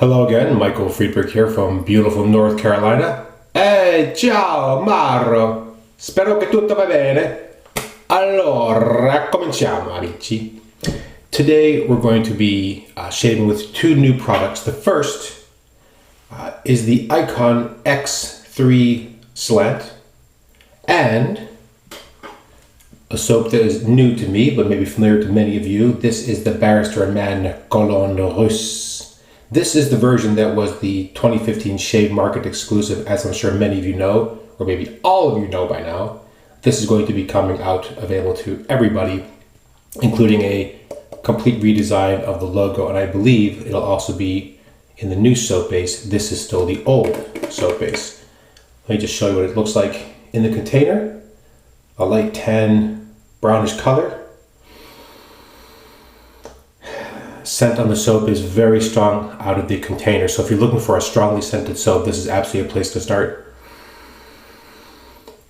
Hello again, Michael Friedberg here from beautiful North Carolina. Ciao Maro, spero che tutto va bene. Allora, cominciamo amici. Today we're going to be shaving with two new products. The first is the iKon X3 Slant and a soap that is new to me but maybe familiar to many of you. This is the Barrister and Mann Cologne Russe. This is the version that was the 2015 Shave Market exclusive, as I'm sure many of you know, or maybe all of you know by now. This is going to be coming out available to everybody, including a complete redesign of the logo, and I believe it'll also be in the new soap base. This is still the old soap base. Let me just show you what it looks like in the container. A light tan brownish color. Scent on the soap is very strong out of the container, so if you're looking for a strongly scented soap, this is absolutely a place to start.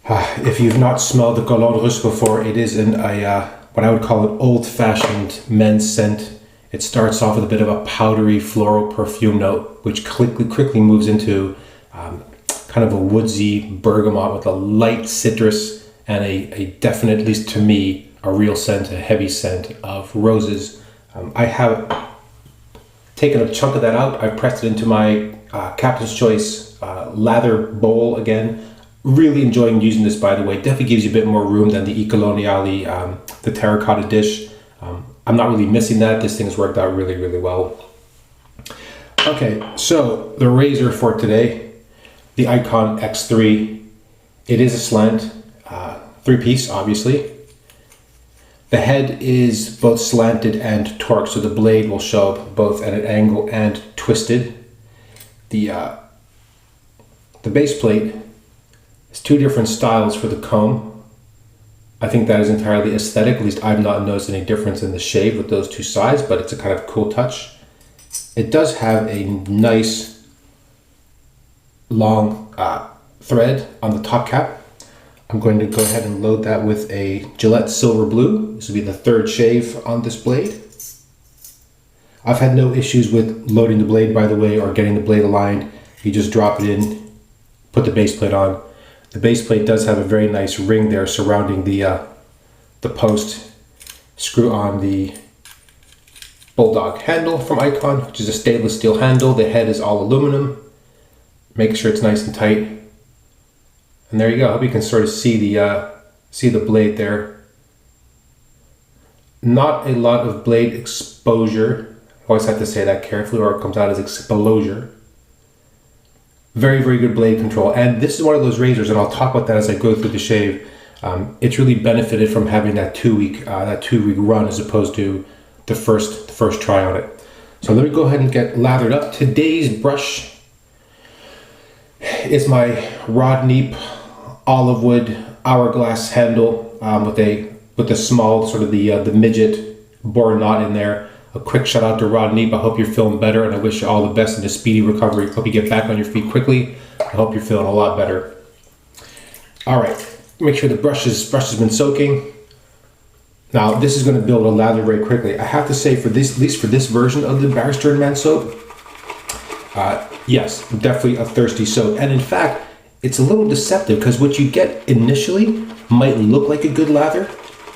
If you've not smelled the Cologne Russe before, it is in a what I would call an old-fashioned men's scent. It starts off with a bit of a powdery floral perfume note, which quickly moves into kind of a woodsy bergamot with a light citrus and a definite, at least to me, a real scent, a heavy scent of roses. I have taken a chunk of that out. I've pressed it into my Captain's Choice lather bowl again. Really enjoying using this, by the way. Definitely gives you a bit more room than the Coloniale, the terracotta dish. I'm not really missing that. This thing's worked out really well. Okay, so the razor for today, the iKon X3. It is a slant, three-piece, obviously. The head is both slanted and torqued, so the blade will show up both at an angle and twisted. The base plate is two different styles for the comb. I think that is entirely aesthetic. At least I've not noticed any difference in the shave with those two sides, but it's a kind of cool touch. It does have a nice long thread on the top cap. I'm going to go ahead and load that with a Gillette Silver Blue. This will be the third shave on this blade. I've had no issues with loading the blade, by the way, or getting the blade aligned. You just drop it in, put the base plate on. The base plate does have a very nice ring there surrounding the post. Screw on the Bulldog handle from iKon, which is a stainless steel handle. The head is all aluminum. Make sure it's nice and tight. And there you go. I hope you can sort of see the blade there. Not a lot of blade exposure. I always have to say that carefully or it comes out as exposure. Very good blade control. And this is one of those razors, and I'll talk about that as I go through the shave. It's really benefited from having that two-week run as opposed to the first try on it. So let me go ahead and get lathered up. Today's brush is my Rod Neep olive wood hourglass handle with a small sort of the midget boar knot in there. A quick shout out to Rod Neep. I hope you're feeling better, and I wish you all the best in a speedy recovery. Hope you get back on your feet quickly. I hope you're feeling a lot better. All right, make sure the brush has been soaking. Now this is going to build a lather very quickly. I have to say, for this, at least for this version of the Barrister and Mann soap, yes, definitely a thirsty soap. And in fact, it's a little deceptive because what you get initially might look like a good lather,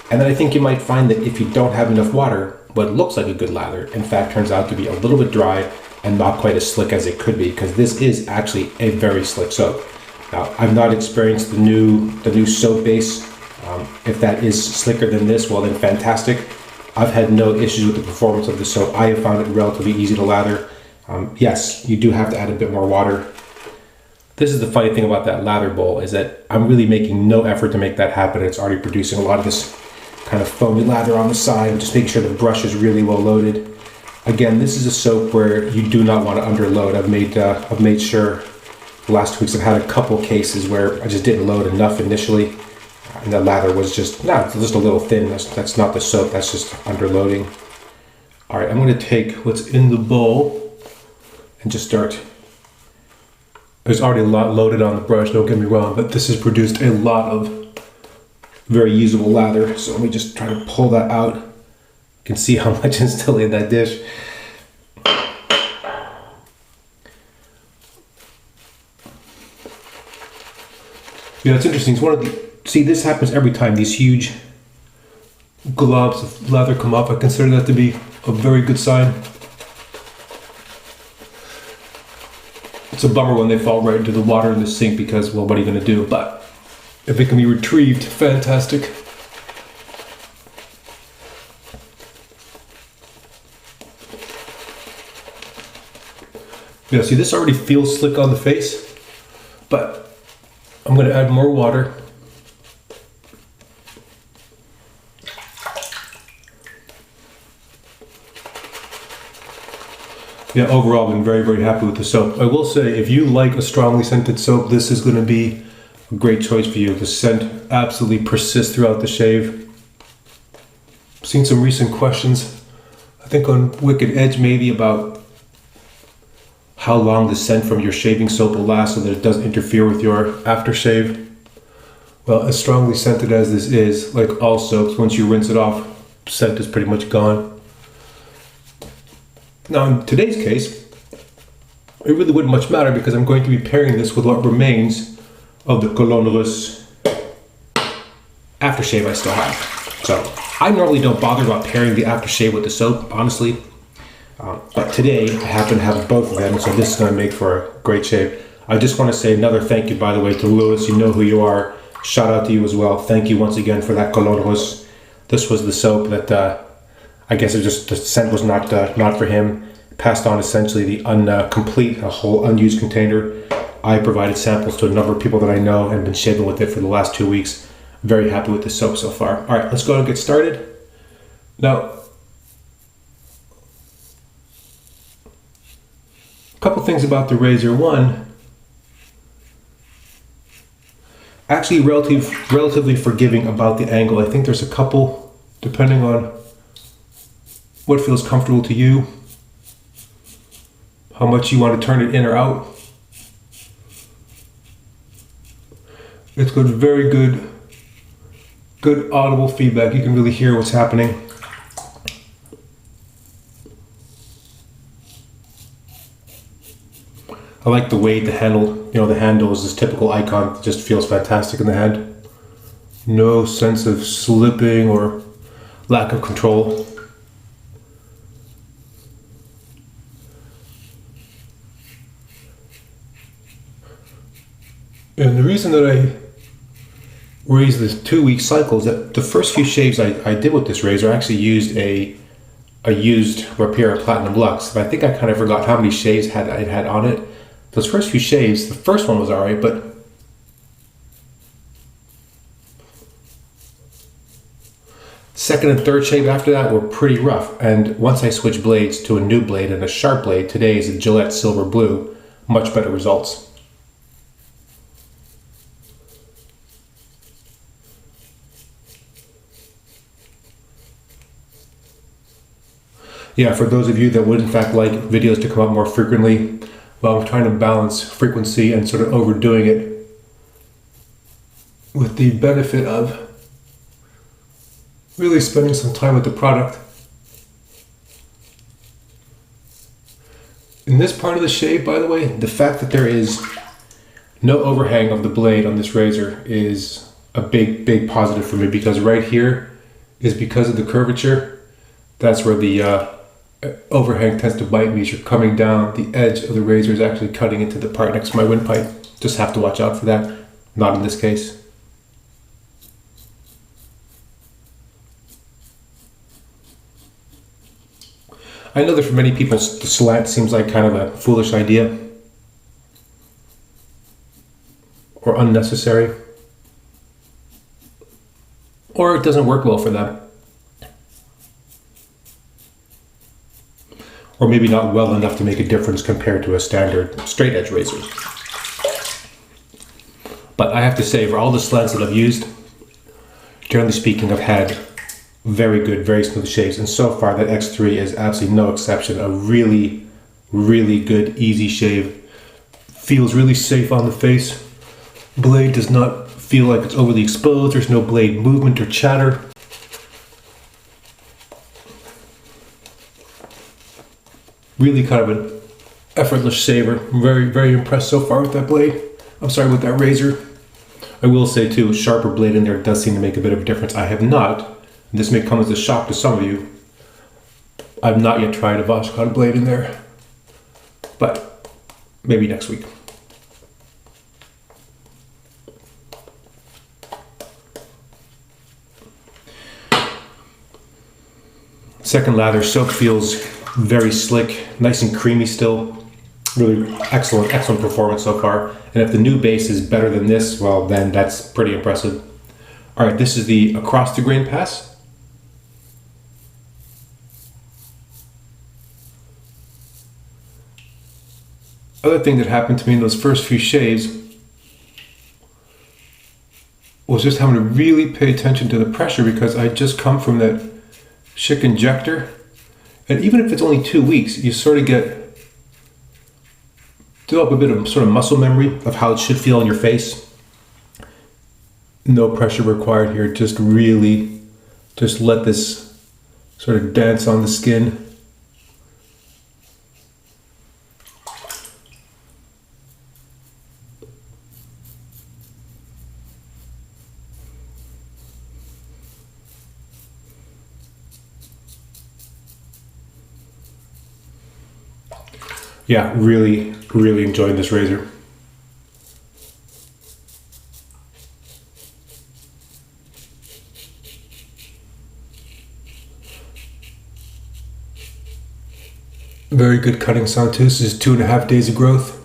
and then I think you might find that if you don't have enough water, what looks like a good lather, in fact, turns out to be a little bit dry and not quite as slick as it could be, because this is actually a very slick soap. Now, I've not experienced the new soap base. If that is slicker than this, well then fantastic. I've had no issues with the performance of the soap. I have found it relatively easy to lather. Yes, you do have to add a bit more water. This is the funny thing about that lather bowl, is that I'm really making no effort to make that happen. It's already producing a lot of this kind of foamy lather on the side. Just making sure the brush is really well loaded. Again, this is a soap where you do not want to underload. I've made sure the last 2 weeks I've had a couple cases where I just didn't load enough initially, and the lather was just a little thin. That's not the soap, that's just underloading. All right, I'm going to take what's in the bowl and just start. There's already a lot loaded on the brush, don't get me wrong, but this has produced a lot of very usable lather. So let me just try to pull that out. You can see how much is still in that dish. Yeah, it's interesting. It's one of the, see, this happens every time. These huge globs of lather come up. I consider that to be a very good sign. It's a bummer when they fall right into the water in the sink because, well, what are you going to do? But if it can be retrieved, fantastic. Yeah, see, this already feels slick on the face, but I'm going to add more water. Yeah, overall, I've been very, very happy with the soap. I will say, if you like a strongly scented soap, this is going to be a great choice for you. The scent absolutely persists throughout the shave. I've seen some recent questions, I think on Wicked Edge maybe, about how long the scent from your shaving soap will last so that it doesn't interfere with your aftershave. Well, as strongly scented as this is, like all soaps, once you rinse it off, scent is pretty much gone. Now, in today's case, it really wouldn't much matter because I'm going to be pairing this with what remains of the Cologne Russe aftershave I still have. So, I normally don't bother about pairing the aftershave with the soap, honestly. But today, I happen to have both of them, so this is going to make for a great shave. I just want to say another thank you, by the way, to Lewis. You know who you are. Shout out to you as well. Thank you once again for that Cologne Russe. This was the soap that I guess it just, the scent was not for him. Passed on essentially the incomplete, a whole unused container. I provided samples to a number of people that I know and been shaving with it for the last 2 weeks. Very happy with the soap so far. All right, let's go and get started. Now, a couple things about the razor. One, actually relatively forgiving about the angle. I think there's a couple, depending on what feels comfortable to you, how much you want to turn it in or out. It's got very good audible feedback. You can really hear what's happening. I like the weight, the handle, the handle is this typical iKon. It just feels fantastic in the hand. No sense of slipping or lack of control. And the reason that I raised this 2-week cycle is that the first few shaves I did with this razor, I actually used a used Rapier Platinum Luxe. But I think I kind of forgot how many shaves it had on it. Those first few shaves, the first one was alright, but second and third shave after that were pretty rough. And once I switched blades to a new blade and a sharp blade, today is a Gillette Silver Blue, much better results. Yeah, for those of you that would in fact like videos to come up more frequently, well, I'm trying to balance frequency and sort of overdoing it with the benefit of really spending some time with the product. In this part of the shave, by the way, the fact that there is no overhang of the blade on this razor is a big positive for me, because right here is because of the curvature. That's where the overhang tends to bite me. As you're coming down, the edge of the razor is actually cutting into the part next to my windpipe. Just have to watch out for that. Not in this case. I know that for many people, the slant seems like kind of a foolish idea or unnecessary, or it doesn't work well for them. Or maybe not well enough to make a difference compared to a standard straight edge razor. But I have to say, for all the slants that I've used, generally speaking, I've had very good, very smooth shaves. And so far, that X3 is absolutely no exception. A really good, easy shave. Feels really safe on the face. Blade does not feel like it's overly exposed. There's no blade movement or chatter. Really kind of an effortless shaver. I'm very impressed so far with that blade. I'm sorry, with that razor. I will say too, a sharper blade in there does seem to make a bit of a difference. I have not, and this may come as a shock to some of you, I've not yet tried a Vashon blade in there, but maybe next week. Second lather, soap feels very slick, nice and creamy still. Really excellent performance so far. And if the new base is better than this, well, then that's pretty impressive. All right, this is the across the grain pass. Other thing that happened to me in those first few shaves was just having to really pay attention to the pressure, because I just come from that Schick injector. And even if it's only 2 weeks, you sort of develop a bit of sort of muscle memory of how it should feel on your face. No pressure required here, just really just let this sort of dance on the skin. Yeah, really enjoying this razor. Very good cutting sound too. This is 2.5 days of growth.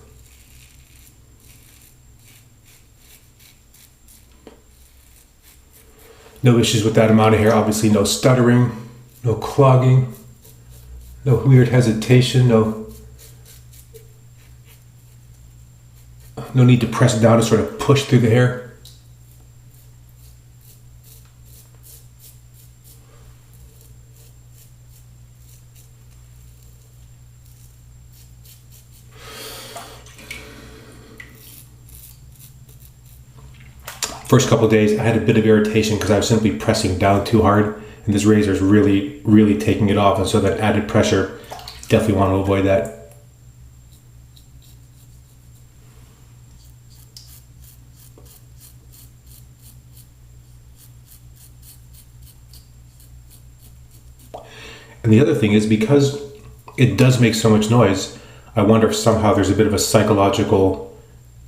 No issues with that amount of hair. Obviously no stuttering, no clogging, no weird hesitation, no need to press down to sort of push through the hair. First couple of days, I had a bit of irritation because I was simply pressing down too hard, and this razor is really taking it off, and so that added pressure, definitely want to avoid that. And the other thing is, because it does make so much noise, I wonder if somehow there's a bit of a psychological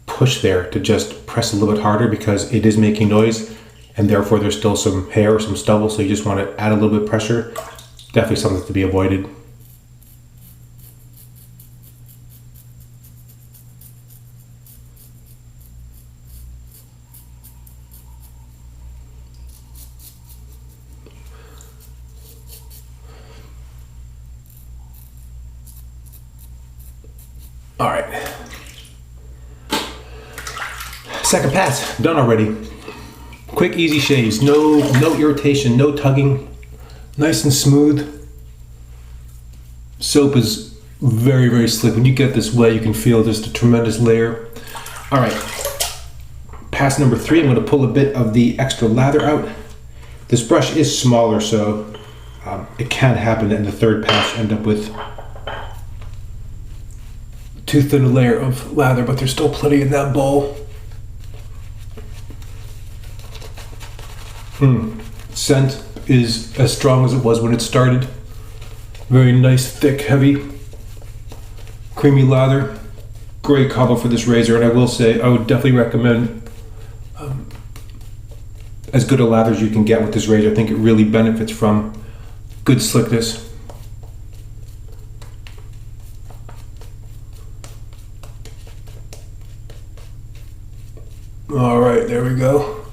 push there to just press a little bit harder, because it is making noise and therefore there's still some hair or some stubble, so you just want to add a little bit of pressure. Definitely something to be avoided. All right, second pass, done already. Quick, easy shaves, no irritation, no tugging, nice and smooth. Soap is very slick. When you get this wet, you can feel just a tremendous layer. All right, pass number 3, I'm gonna pull a bit of the extra lather out. This brush is smaller, so it can happen that in the third pass you end up with too thin a layer of lather, but there's still plenty in that bowl. Scent is as strong as it was when it started. Very nice, thick, heavy, creamy lather. Great combo for this razor, and I will say I would definitely recommend as good a lather as you can get with this razor. I think it really benefits from good slickness. All right, there we go.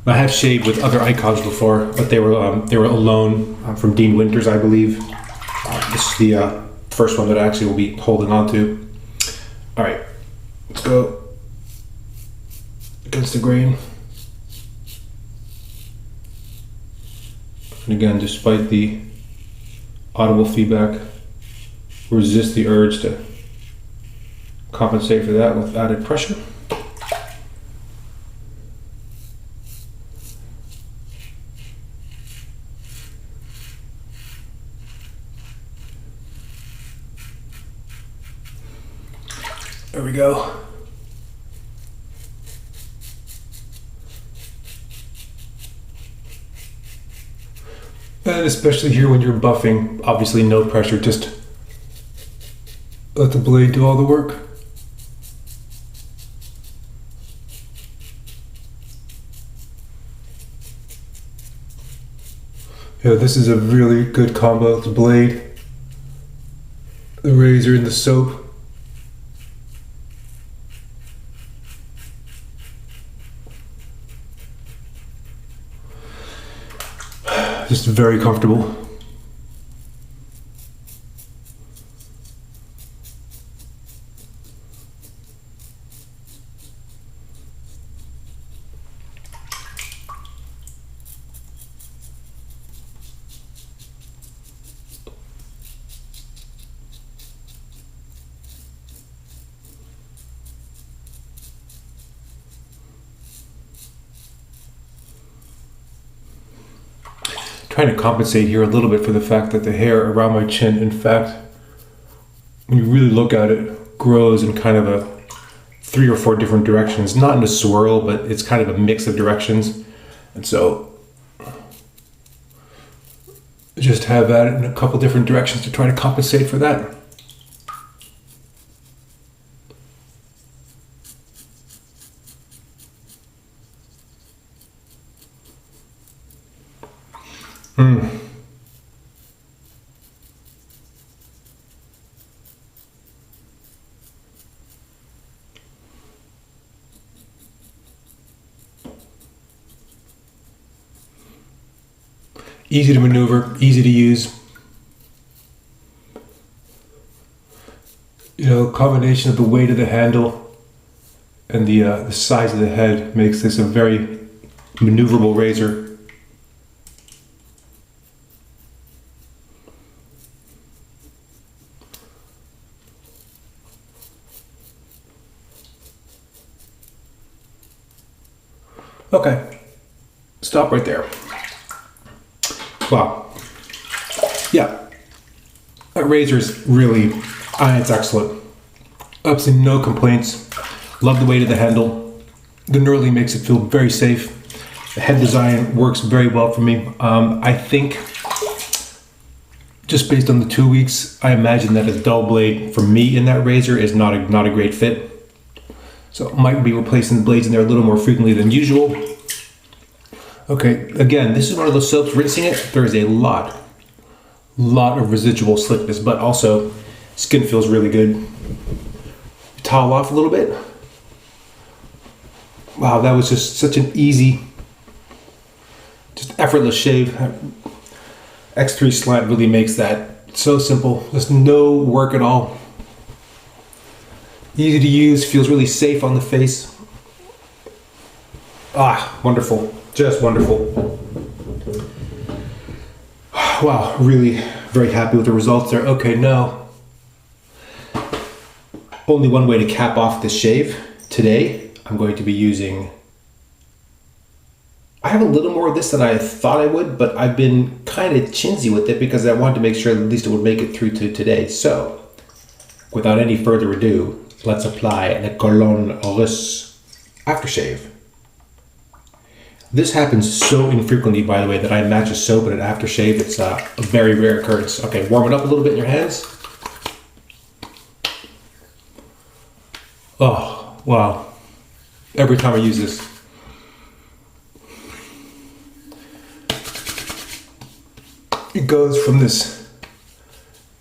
I have shaved with other iKons before, but they were Alone from Dean Winters, I believe. This is the first one that I actually will be holding on to. All right, let's go against the grain. And again, despite the audible feedback, resist the urge to compensate for that with added pressure. There we go. And especially here when you're buffing, obviously no pressure, just let the blade do all the work. Yeah, this is a really good combo. The blade, the razor, and the soap. Just very comfortable. Trying to compensate here a little bit for the fact that the hair around my chin, in fact, when you really look at it, grows in kind of a 3 or 4 different directions. Not in a swirl, but it's kind of a mix of directions. And so just have at it in a couple different directions to try to compensate for that. Easy to maneuver, easy to use. You know, a combination of the weight of the handle and the size of the head makes this a very maneuverable razor. Okay, stop right there. Wow. Yeah, that razor's really, it's excellent. Absolutely no complaints. Love the weight of the handle. The knurling makes it feel very safe. The head design works very well for me. I think, just based on the 2 weeks, I imagine that a dull blade for me in that razor is not a great fit. So might be replacing the blades in there a little more frequently than usual. Okay, again, this is one of those soaps, rinsing it, there is a lot of residual slickness, but also skin feels really good. Towel off a little bit. Wow, that was just such an easy, just effortless shave. X3 Slant really makes that so simple, just no work at all. Easy to use, feels really safe on the face. Ah, wonderful. Just wonderful. Wow, really very happy with the results there. Okay, now, only one way to cap off this shave. Today, I'm going to be using, I have a little more of this than I thought I would, but I've been kind of chinsy with it because I wanted to make sure at least it would make it through to today. So, without any further ado, let's apply the Cologne Russe aftershave. This happens so infrequently, by the way, that I match a soap and an aftershave. It's a very rare occurrence. Okay, warm it up a little bit in your hands. Oh, wow. Every time I use this. It goes from this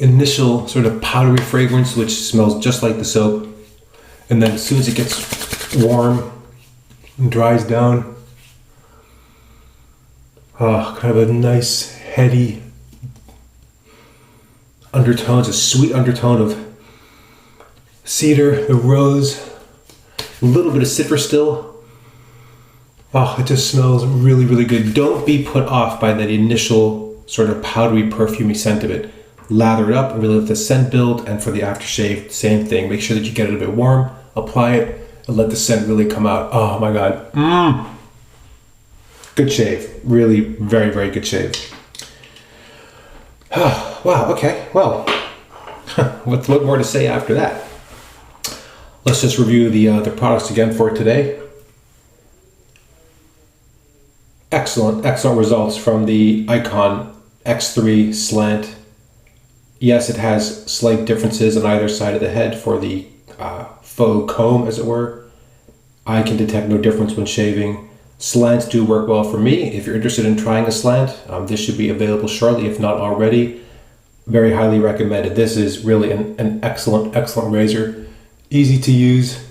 initial sort of powdery fragrance, which smells just like the soap. And then as soon as it gets warm and dries down, kind of a nice, heady undertones, a sweet undertone of cedar, the rose, a little bit of citrus still. Oh, it just smells really, really good. Don't be put off by that initial sort of powdery, perfumey scent of it. Lather it up and really let the scent build, and for the aftershave, same thing. Make sure that you get it a bit warm, apply it, and let the scent really come out. Oh my God. Good shave. Really very, very good shave. Wow, okay, well, what more to say after that? Let's just review the products again for today. Excellent results from the iKon X3 Slant. Yes, it has slight differences on either side of the head for the faux comb, as it were. I can detect no difference when shaving. Slants do work well for me. If you're interested in trying a slant, this should be available shortly, if not already. Very highly recommended. This is really an excellent razor. Easy to use.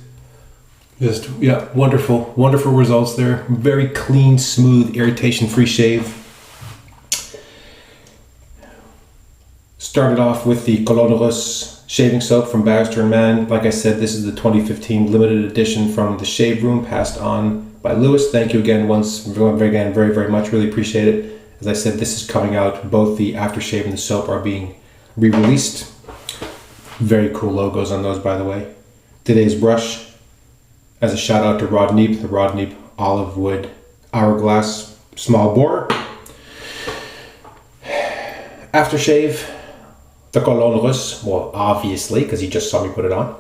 Just, yeah, wonderful results there. Very clean, smooth, irritation-free shave. Started off with the Cologne Russe shaving soap from Barrister and Mann. Like I said, this is the 2015 limited edition from the Shave Room, passed on by Lewis. Thank you again very much. Really appreciate it. As I said, this is coming out. Both the aftershave and the soap are being re-released. Very cool logos on those, by the way. Today's brush, as a shout out to Rod Neep, the Rod Neep olive wood hourglass small bore. Aftershave, the Cologne Russe, well, obviously, because you just saw me put it on.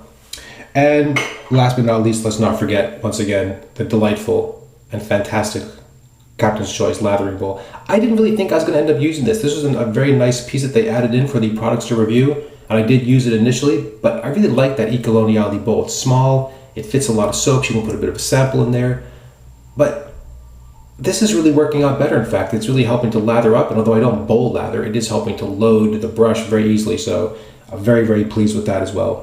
And last but not least, let's not forget, once again, the delightful and fantastic Captain's Choice Lathering bowl. I didn't really think I was going to end up using this. This was a very nice piece that they added in for the products to review, and I did use it initially, but I really like that iKon bowl. It's small, it fits a lot of soaps, you can put a bit of a sample in there, but this is really working out better. In fact, it's really helping to lather up, and although I don't bowl lather, it is helping to load the brush very easily, so I'm very pleased with that as well.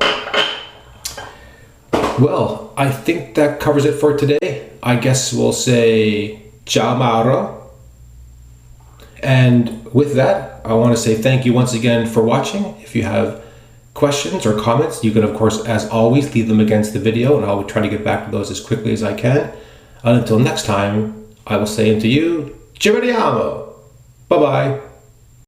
Well, I think that covers it for today. I guess we'll say ciao Mauro. And with that, I want to say thank you once again for watching. If you have questions or comments, you can, of course, as always, leave them against the video, and I'll try to get back to those as quickly as I can. And until next time, I will say unto you, ci vediamo. Bye-bye.